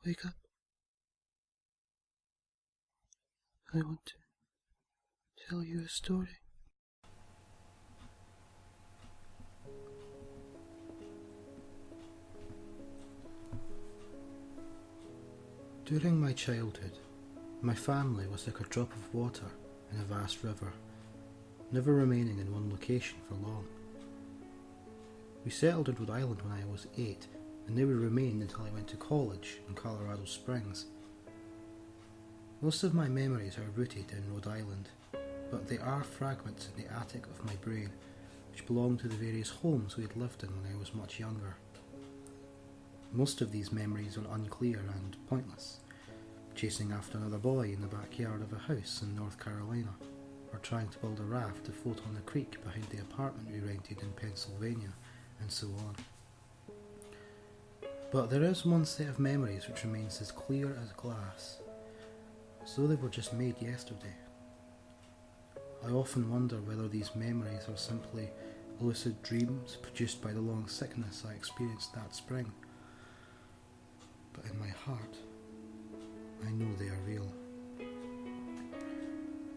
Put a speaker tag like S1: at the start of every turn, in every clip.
S1: Wake up. I want to tell you a story. During my childhood, my family was like a drop of water in a vast river, never remaining in one location for long. We settled in Rhode Island when I was 8, and there we remained until I went to college in Colorado Springs. Most of my memories are rooted in Rhode Island, but there are fragments in the attic of my brain which belong to the various homes we had lived in when I was much younger. Most of these memories are unclear and pointless, chasing after another boy in the backyard of a house in North Carolina, or trying to build a raft to float on the creek behind the apartment we rented in Pennsylvania, and so on. But there is one set of memories which remains as clear as glass, as though they were just made yesterday. I often wonder whether these memories are simply lucid dreams produced by the long sickness I experienced that spring. But in my heart, I know they are real.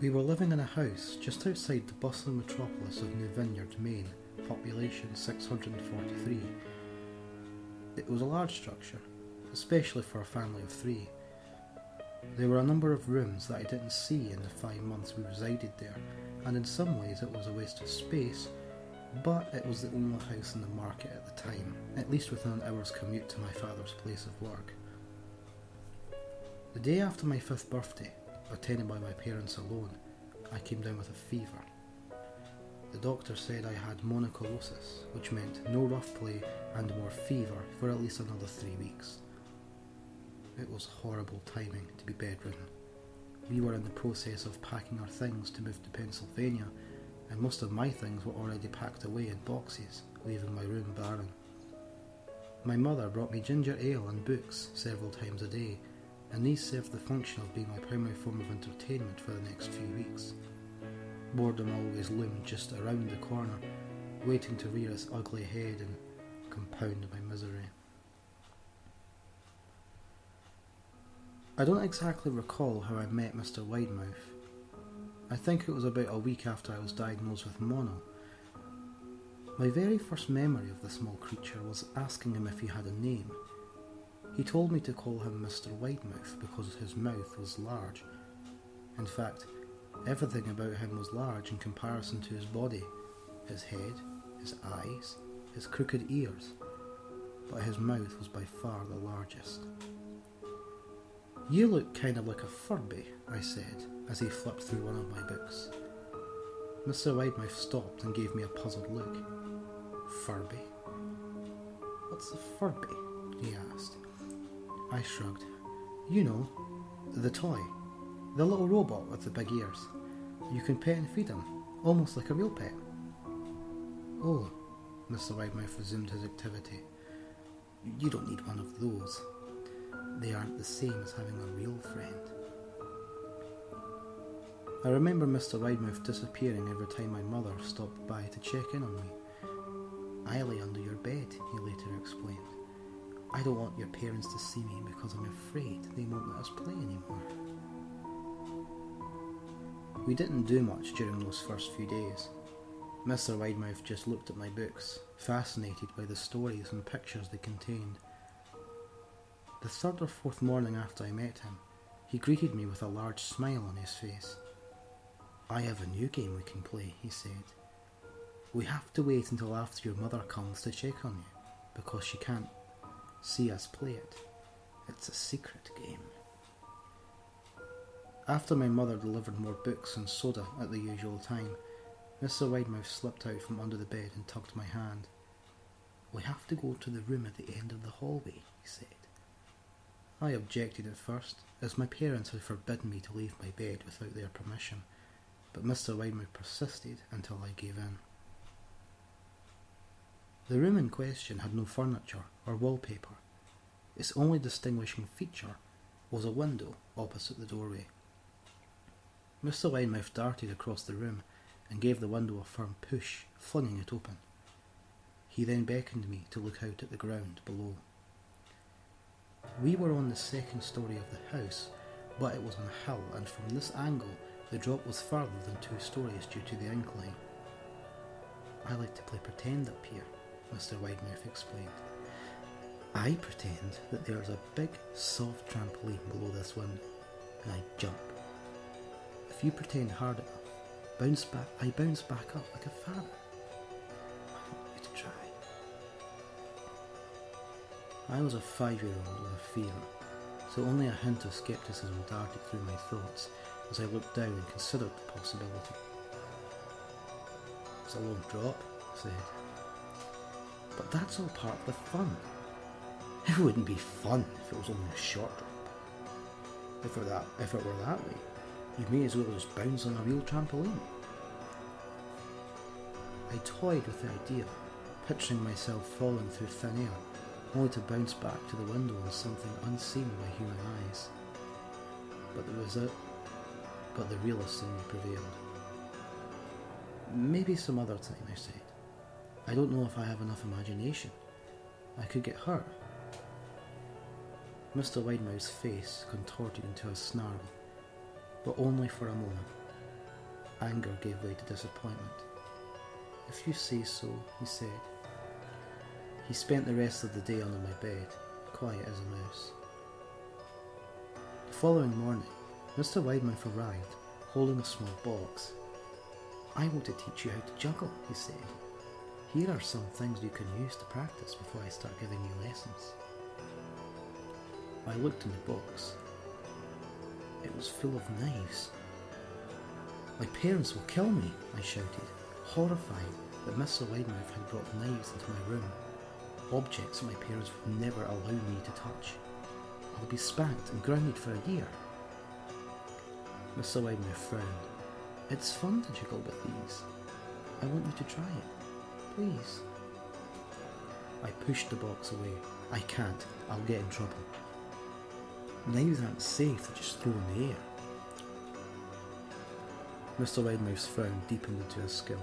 S1: We were living in a house just outside the bustling metropolis of New Vineyard, Maine, population 643. It was a large structure, especially for a family of 3. There were a number of rooms that I didn't see in the 5 months we resided there, and in some ways it was a waste of space, but it was the only house in the market at the time, at least within an hour's commute to my father's place of work. The day after my 5th birthday, attended by my parents alone, I came down with a fever. The doctor said I had monocolosis, which meant no rough play and more fever for at least another 3 weeks. It was horrible timing to be bedridden. We were in the process of packing our things to move to Pennsylvania, and most of my things were already packed away in boxes, leaving my room barren. My mother brought me ginger ale and books several times a day, and these served the function of being my primary form of entertainment for the next few weeks. Boredom always loomed just around the corner, waiting to rear its ugly head and compound my misery. I don't exactly recall how I met Mr. Widemouth. I think it was about a week after I was diagnosed with mono. My very first memory of the small creature was asking him if he had a name. He told me to call him Mr. Widemouth because his mouth was large. In fact, everything about him was large in comparison to his body, his head, his eyes, his crooked ears, but his mouth was by far the largest. "You look kind of like a Furby," I said, as he flipped through one of my books. Mr. Widemouth stopped and gave me a puzzled look. "Furby? What's a Furby?" he asked. I shrugged. "You know, the toy. The little robot with the big ears. You can pet and feed him, almost like a real pet." "Oh," Mr. Widemouth resumed his activity. "You don't need one of those. They aren't the same as having a real friend." I remember Mr. Widemouth disappearing every time my mother stopped by to check in on me. "I lay under your bed," he later explained. "I don't want your parents to see me because I'm afraid they won't let us play anymore." We didn't do much during those first few days. Mr. Widemouth just looked at my books, fascinated by the stories and pictures they contained. The 3rd or 4th morning after I met him, he greeted me with a large smile on his face. "I have a new game we can play," he said. "We have to wait until after your mother comes to check on you, because she can't see us play it. It's a secret game." After my mother delivered more books and soda at the usual time, Mr. Widemouth slipped out from under the bed and tugged my hand. "We have to go to the room at the end of the hallway," he said. I objected at first, as my parents had forbidden me to leave my bed without their permission, but Mr. Widemouth persisted until I gave in. The room in question had no furniture or wallpaper. Its only distinguishing feature was a window opposite the doorway. Mr. Widemouth darted across the room and gave the window a firm push, flinging it open. He then beckoned me to look out at the ground below. We were on the second story of the house, but it was on a hill, and from this angle the drop was further than 2 stories due to the incline. I like to play pretend up here, Mr. Widemouth explained. I pretend that there's a big, soft trampoline below this window, and I jump. If you pretend hard enough, I bounce back up like a feather. I want you to try. I was a 5-year-old with a fever, so only a hint of scepticism darted through my thoughts as I looked down and considered the possibility. It's a long drop, I said. But that's all part of the fun. It wouldn't be fun if it was only a short drop. If it were that way, you may as well just bounce on a real trampoline. I toyed with the idea, picturing myself falling through thin air, only to bounce back to the window on something unseen by human eyes. But the realist in me prevailed. Maybe some other time, I said. I don't know if I have enough imagination. I could get hurt. Mr. Widemouth's face contorted into a snarl, but only for a moment. Anger gave way to disappointment. If you say so, he said. He spent the rest of the day under my bed, quiet as a mouse. The following morning, Mr. Widemouth arrived, holding a small box. I want to teach you how to juggle, he said. Here are some things you can use to practice before I start giving you lessons. I looked in the box. It was full of knives. My parents will kill me, I shouted, horrified that Mr. Widemouth had brought knives into my room, objects that my parents would never allow me to touch. I'll be spanked and grounded for a year. Mr. Widemouth frowned. It's fun to juggle with these. I want you to try it, please. I pushed the box away. I can't. I'll get in trouble. Knives aren't safe to just throw in the air. Mr. Widemouth's frown deepened into a scowl.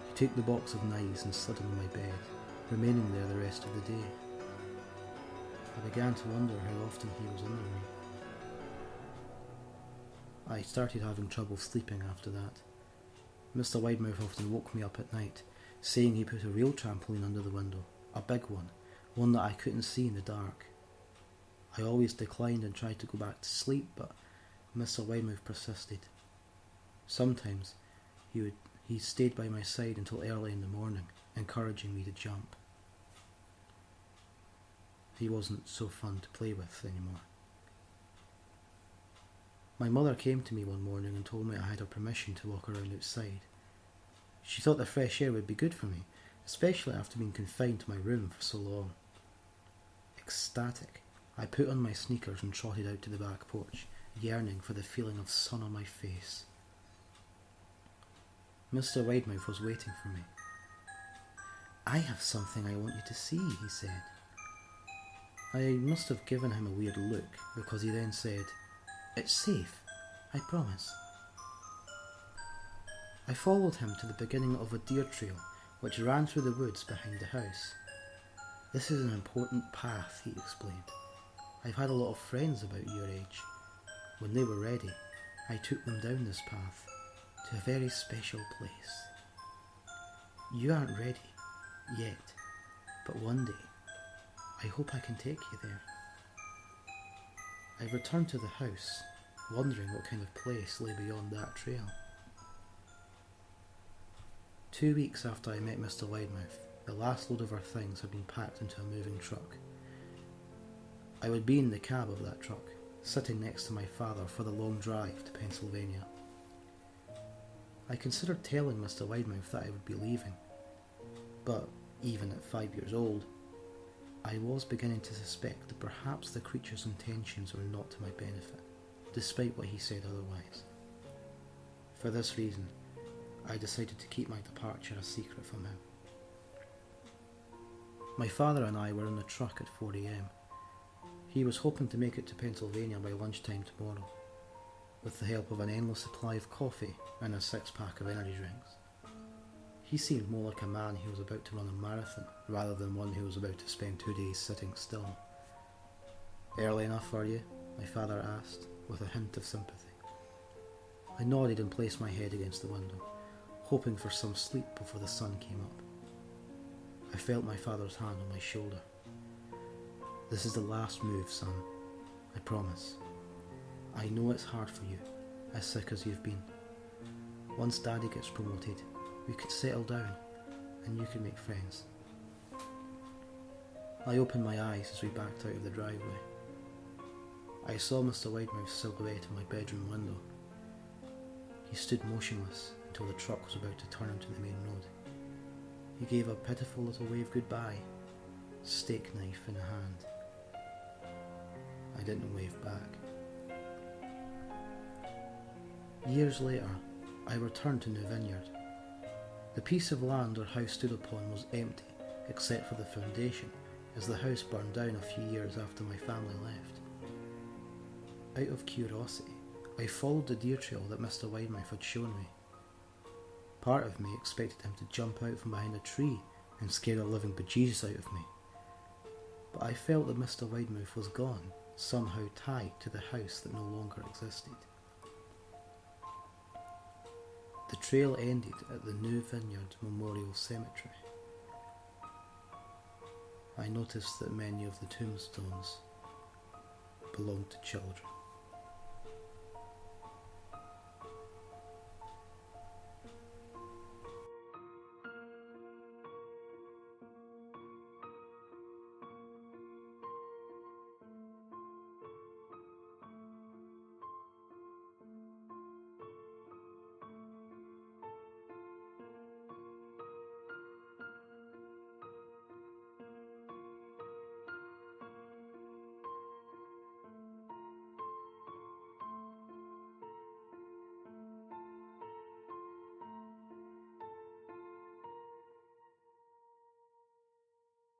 S1: He took the box of knives and slid on my bed, remaining there the rest of the day. I began to wonder how often he was under me. I started having trouble sleeping after that. Mr. Widemouth often woke me up at night, saying he put a real trampoline under the window, a big one that I couldn't see in the dark. I always declined and tried to go back to sleep, but Mr. Widemouth persisted. Sometimes he stayed by my side until early in the morning, encouraging me to jump. He wasn't so fun to play with anymore. My mother came to me one morning and told me I had her permission to walk around outside. She thought the fresh air would be good for me, especially after being confined to my room for so long. Ecstatic, I put on my sneakers and trotted out to the back porch, yearning for the feeling of sun on my face. Mr. Widemouth was waiting for me. I have something I want you to see, he said. I must have given him a weird look, because he then said, It's safe, I promise. I followed him to the beginning of a deer trail which ran through the woods behind the house. This is an important path, he explained. I've had a lot of friends about your age. When they were ready, I took them down this path to a very special place. You aren't ready yet, but one day I hope I can take you there. I returned to the house, wondering what kind of place lay beyond that trail. 2 weeks after I met Mr. Widemouth, the last load of our things had been packed into a moving truck. I would be in the cab of that truck, sitting next to my father for the long drive to Pennsylvania. I considered telling Mr. Widemouth that I would be leaving, but even at 5 years old, I was beginning to suspect that perhaps the creature's intentions were not to my benefit, despite what he said otherwise. For this reason, I decided to keep my departure a secret from him. My father and I were in the truck at 4 a.m. He was hoping to make it to Pennsylvania by lunchtime tomorrow, with the help of an endless supply of coffee and a 6-pack of energy drinks. He seemed more like a man who was about to run a marathon rather than one who was about to spend 2 days sitting still. Early enough for you? My father asked, with a hint of sympathy. I nodded and placed my head against the window, hoping for some sleep before the sun came up. I felt my father's hand on my shoulder. This is the last move, son. I promise. I know it's hard for you, as sick as you've been. Once Daddy gets promoted, we could settle down, and you could make friends. I opened my eyes as we backed out of the driveway. I saw Mr. Widemouth's silhouette in my bedroom window. He stood motionless until the truck was about to turn into the main road. He gave a pitiful little wave goodbye, steak knife in hand. I didn't wave back. Years later, I returned to New Vineyard. The piece of land our house stood upon was empty, except for the foundation, as the house burned down a few years after my family left. Out of curiosity, I followed the deer trail that Mr. Widemouth had shown me. Part of me expected him to jump out from behind a tree and scare the living bejesus out of me. But I felt that Mr. Widemouth was gone, somehow tied to the house that no longer existed. The trail ended at the New Vineyard Memorial Cemetery. I noticed that many of the tombstones belonged to children.